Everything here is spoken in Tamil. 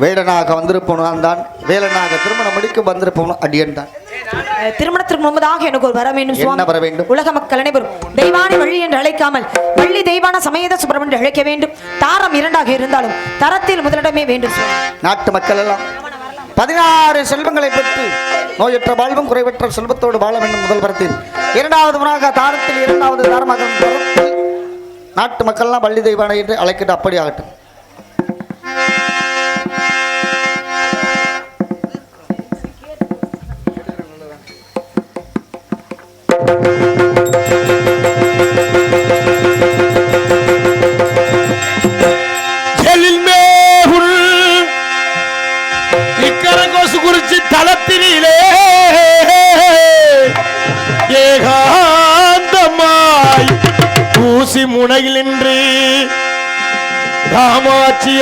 வேடனாக வந்திருப்பவன் தான், வேலனாக திருமணம் முடிக்க வந்திருப்பவன் அடியன் தான். திருமணத்திற்கு முன்பதாக எனக்கு ஒரு வர வேண்டும். என்ன வர வேண்டும்? உலக மக்கள் அனைவரும் தெய்வானை வள்ளி என்று அழைக்காமல் வள்ளி தெய்வான சமேத சுப்பிரமணியன் என்று அழைக்க வேண்டும். தாரம் இரண்டாக இருந்தாலும் தரத்தில் முதலிடமே வேண்டும். நாட்டு மக்கள் எல்லாம் 16 செல்வங்களை பெற்று நோயற்ற வாழ்வும் குறைவற்ற செல்வத்தோடு வாழ வேண்டும். முதல் பரத்தில் இரண்டாவது முறையாக தாரத்தில் இரண்டாவது தாரமாக நாட்டு மக்கள் எல்லாம் வள்ளி தெய்வானை என்று அழைக்கிட்டு அப்படி ஆகட்டும். தளத்தினிலே ஏகாந்தமாய் ஊசி முனையில் நின்று காமாட்சி